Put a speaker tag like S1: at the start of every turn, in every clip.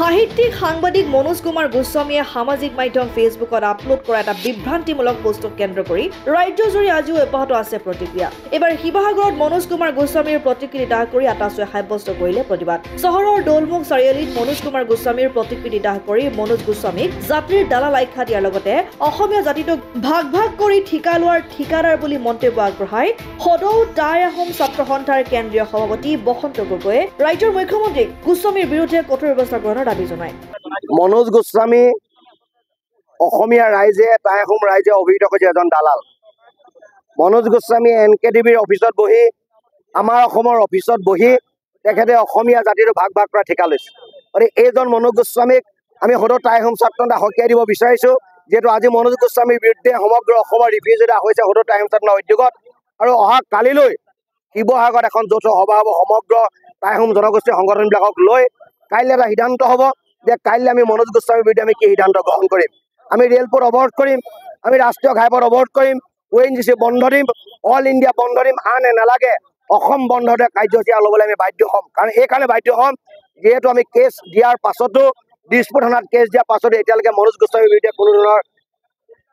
S1: সাহিত্যিক সাংবাদিক মনোজ কুমাৰ গোস্বামীয়ে সামাজিক মাধ্যম ফেচবুকত আপলোড কৰা এটা বিভ্ৰান্তিমূলক পোষ্টক কেন্দ্ৰ কৰি ৰাজ্যজুৰি আজিও অব্যাহত আছে প্ৰতিক্ৰিয়া। এবাৰ শিৱসাগৰত মনোজ কুমাৰ গোস্বামীৰ প্ৰতিকৃতি দাহ কৰি আটাচুৱে সাব্যস্ত কৰিলে প্ৰতিবাদ। চহৰৰ দৌলমুখ চাৰিআলিত মনোজ কুমাৰ গোস্বামীৰ প্ৰতিকৃতি দাহ কৰি মনোজ গোস্বামীক জাতিৰ দালাল আখ্যা দিয়াৰ লগতে অসমীয়া জাতিটোক ভাগ ভাগ কৰি ঠিকা লোৱাৰ ঠিকাদাৰ বুলি মন্তব্য আগবঢ়াই সদৌ টাই আহোম ছাত্ৰ সন্থাৰ কেন্দ্ৰীয় সভাপতি বসন্ত গগৈয়ে ৰাজ্যৰ মুখ্যমন্ত্ৰীক গোস্বামীৰ বিৰুদ্ধে কঠোৰ ব্যৱস্থা গ্ৰহণৰ দাবী জনায়।
S2: মনোজ গোস্বামী অসমীয়া ৰাইজে টাই আহোম ৰাইজে অভিহিত কৰিছে এজন দালাল। মনোজ গোস্বামী NKTVৰ অফিচত বহি আমাৰ অসমৰ অফিচত বহি তেখেতে অসমীয়া জাতিটো ভাগ ভাগ কৰা ঠিকা লৈছে। গতিকে এইজন মনোজ গোস্বামীক আমি সদৌ টাই আহোম ছাত্ৰ সন্থা সকীয়াই দিব বিচাৰিছোঁ, যিহেতু আজি মনোজ গোস্বামীৰ বিৰুদ্ধে সমগ্ৰ অসমৰ ৰিফিউজি এটা হৈছে সদৌ টাই আহোম ছাত্ৰ সন্থাৰ উদ্যোগত। আৰু অহা কালিলৈ শিৱসাগৰত এখন যৌথ সভা হ'ব সমগ্ৰ টাই আহোম জনগোষ্ঠীৰ সংগঠনবিলাকক লৈ। কাইলৈ এটা সিদ্ধান্ত হ'ব যে কাইলৈ আমি মনোজ গোস্বামীৰ বিৰুদ্ধে আমি কি সিদ্ধান্ত গ্ৰহণ কৰিম। আমি ৰেলপথ অৱৰোধ কৰিম, আমি ৰাষ্ট্ৰীয় ঘাইপথ অৱৰোধ কৰিম, ONGC বন্ধ দিম, অল ইণ্ডিয়া বন্ধ দিম, আন নালাগে অসম বন্ধতে কাৰ্যসূচী ল'বলৈ আমি বাধ্য হ'ম। কাৰণ এইকাৰণে বাধ্য হ'ম যিহেতু আমি কেছ দিয়াৰ পাছতো দিছপুৰ থানাত কেছ দিয়াৰ পাছতো এতিয়ালৈকে মনোজ গোস্বামীৰ বিৰুদ্ধে কোনো ধৰণৰ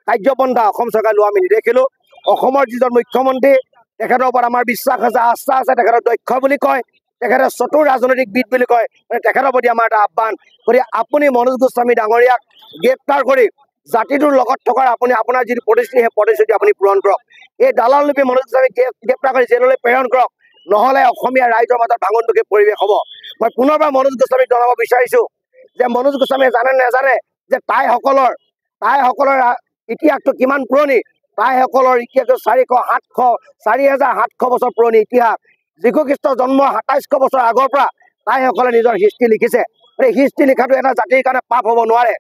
S2: কাৰ্যপন্থা অসম চৰকাৰে লোৱা আমি নেদেখিলোঁ। অসমৰ যিজন মুখ্যমন্ত্ৰী তেখেতৰ ওপৰত আমাৰ বিশ্বাস আছে, আস্থা আছে, তেখেতৰ দক্ষ বুলি কয়, তেখেতে চতুৰ ৰাজনৈতিকবিদ বুলি কয়। তেখেতৰ প্ৰতি আমাৰ এটা আহ্বান, গতিকে আপুনি মনোজ গোস্বামী ডাঙৰীয়াক গ্ৰেপ্তাৰ কৰি জাতিটোৰ লগত থকাৰ আপুনি আপোনাৰ যিটো প্ৰতিশ্ৰুতি সেই প্ৰতিশ্ৰুতি আপুনি পূৰণ কৰক। এই দালাল লোপী মনোজ গোস্বামীক গ্ৰেপ্তাৰ কৰি জেললৈ প্ৰেৰণ কৰক, নহ'লে অসমীয়া ৰাইজৰ মাজত ভাঙোনমুখী পৰিৱেশ হ'ব। মই পুনৰবাৰ মনোজ গোস্বামীক জনাব বিচাৰিছোঁ যে মনোজ গোস্বামীয়ে জানে নেজানে যে টাইসকলৰ ইতিহাসটো কিমান পুৰণি। টাইসকলৰ ইতিহাসটো 4,700 বছৰ পুৰণি ইতিহাস। যীশু খ্ৰীষ্টৰ জন্ম 2700 বছৰ আগৰ পৰা টাইসকলে নিজৰ হিষ্ট্ৰী লিখিছে। এই হিষ্ট্ৰী লিখাটো এটা জাতিৰ কাৰণে পাপ হ'ব নোৱাৰে।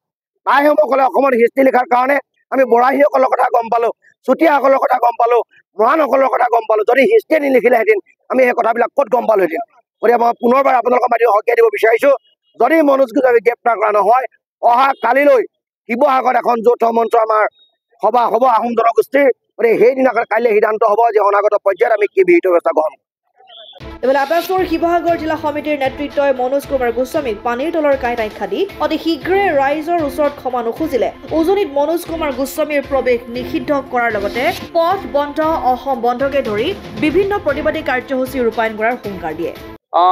S2: টাইসকলে অসমত হিষ্ট্ৰী লিখাৰ কাৰণে আমি বৰাহীসকলৰ কথা গম পালোঁ, চুতীয়াসকলৰ কথা গম পালোঁ, মৰাণসকলৰ কথা গম পালোঁ। যদি হিষ্ট্ৰীয়ে নিলিখিলেহেঁতেন আমি এই কথাবিলাক ক'ত গম পালোহেঁতেন। গতিকে মই পুনৰবাৰ আপোনালোকৰ মাধ্যমে সকীয়াই দিব বিচাৰিছোঁ, যদি মনোজ গোস্বামীক গ্ৰেপ্তাৰ কৰা নহয় অহা কালিলৈ শিৱসাগৰত এখন যৌথ মঞ্চ আমাৰ সভা হ'ব আহোম জনগোষ্ঠীৰ। গতিকে সেইদিনাখন কাইলৈ সিদ্ধান্ত হ'ব যে অনাগত পৰ্যায়ত আমি কি বিহিত ব্যৱস্থা গ্ৰহণ কৰিম।
S1: এইফালে আটাচৰ শিৱসাগৰ জিলা সমিতিৰ নেতৃত্বই মনোজ কুমাৰ গোস্বামীক পানীৰ তলৰ কাঁইট আখ্যা দি অতি শীঘ্ৰে ৰাইজৰ ওচৰত ক্ষমা নুখুজিলে উজনিত মনোজ কুমাৰ গোস্বামীৰ প্ৰৱেশ নিষিদ্ধ কৰাৰ লগতে পথ বন্ধ, অসম বন্ধকে ধৰি বিভিন্ন প্ৰতিবাদী কাৰ্যসূচী ৰূপায়ণ কৰাৰ হুংকাৰ দিয়ে।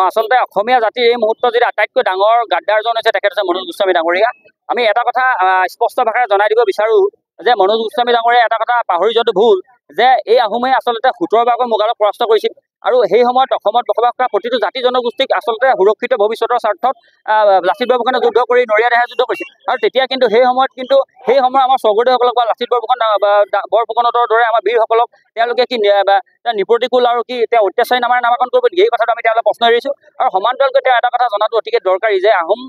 S3: আচলতে অসমীয়া জাতিৰ এই মুহূৰ্তত যদি আটাইতকৈ ডাঙৰ গাদ্দাৰজন হৈছে তেখেত হৈছে মনোজ গোস্বামী ডাঙৰীয়া। আমি এটা কথা স্পষ্ট ভাষাৰে জনাই দিব বিচাৰোঁ যে মনোজ গোস্বামী ডাঙৰীয়া এটা কথা পাহৰি যোৱাটো ভুল যে এই আহোমে আচলতে 17 বাৰকৈ মোগলক পৰাস্ত কৰিছিল। আৰু সেই সময়ত অসমত বসবাস কৰা প্ৰতিটো জাতি জনগোষ্ঠীক আচলতে সুৰক্ষিত ভৱিষ্যতৰ স্বাৰ্থত লাচিত বৰফুকনে যুদ্ধ কৰি নৰিয়া দেহাই যুদ্ধ কৰিছিল। আৰু তেতিয়া কিন্তু সেই সময়ত আমাৰ স্বৰ্গদেউসকলক বা লাচিত বৰফুকনৰ দৰে আমাৰ বীৰসকলক তেওঁলোকে কি নিপ্ৰতিকূল আৰু কি তেওঁ অত্যাচাৰী নামেৰে নামাকৰণ কৰিব নেকি? এই কথাটো আমি তেওঁলোকে প্ৰশ্ন এৰিছোঁ। আৰু সমান্তৰালকৈ তেওঁ এটা কথা জনাটো অতিকে দৰকাৰী যে আহোম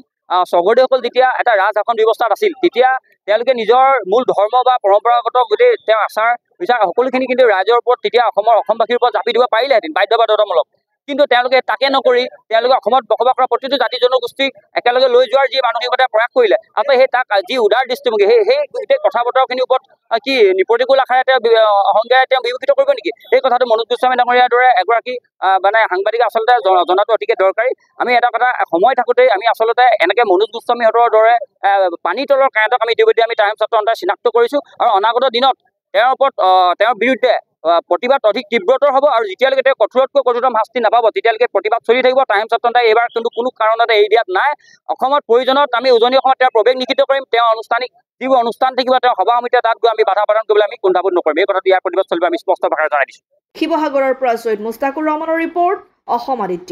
S3: স্বৰ্গদেউসকল যেতিয়া এটা ৰাজশাসন ব্যৱস্থাত আছিল তেতিয়া তেওঁলোকে নিজৰ মূল ধৰ্ম বা পৰম্পৰাগত গোটেই তেওঁ আচাৰ বিচাৰ সকলোখিনি কিন্তু ৰাইজৰ ওপৰত তেতিয়া অসমবাসীৰ ওপৰত জাপি দিব পাৰিলেহেঁতেন বাধ্যবাধকতামূলক। কিন্তু তেওঁলোকে তাকে নকৰি তেওঁলোকে অসমত বসবাস কৰা প্ৰতিটো জাতি জনগোষ্ঠীক একেলগে লৈ যোৱাৰ যি মানসিকতা প্ৰয়াস কৰিলে আচলতে সেই তাক যি উদাৰ দৃষ্টিভংগী সেই গোটেই কথা বতৰাখিনিৰ ওপৰত কি নিপ্ৰতিকূল আশাৰে তেওঁ অহংকাৰে তেওঁ বিভূষিত কৰিব নেকি? এই কথাটো মনোজ গোস্বামী ডাঙৰীয়াৰ দৰে এগৰাকী সাংবাদিক আচলতে জনাটো অতিকে দৰকাৰী। আমি এটা কথা সময় থাকোঁতেই আমি আচলতে এনেকৈ মনোজ গোস্বামীহঁতৰ দৰে পানী তলৰ কাঁইটক আমি ইতিমধ্যে আমি টাই আহোম ছাত্ৰ সন্থাই চিনাক্ত কৰিছোঁ। আৰু অনাগত দিনত তেওঁৰ বিৰুদ্ধে প্ৰতিবাদ অধিক তীব্ৰতৰ হ'ব। আৰু যেতিয়ালৈকে তেওঁ কঠোৰতকৈ কঠোৰতম শাস্তি নাপাব তেতিয়ালৈকে প্ৰতিবাদ চলি থাকিব। টাই আহোম ছাত্ৰ সন্থাই এইবাৰ কিন্তু কোনো কাৰণতে এৰি দিয়াত নাই। অসমত প্ৰয়োজনত আমি উজনি অসমত তেওঁৰ প্ৰৱেশ নিষিদ্ধ কৰিম। তেওঁ আনুষ্ঠানিক যিবোৰ অনুষ্ঠান থাকিব তেওঁ সভা সমিতিয়ে তাত গৈ আমি বাধা প্ৰদান কৰিবলৈ আমি কুণ্ঠাবোধ নকৰিম। এই কথাটো ইয়াৰ প্ৰতিবাদ চলিব আমি স্পষ্ট ভাষাৰে জনাই দিছোঁ।
S1: শিৱসাগৰৰ পৰা ছৈয়দ মুস্তাকুৰ ৰহমানৰ ৰিপৰ্ট, অসম আদিত্য।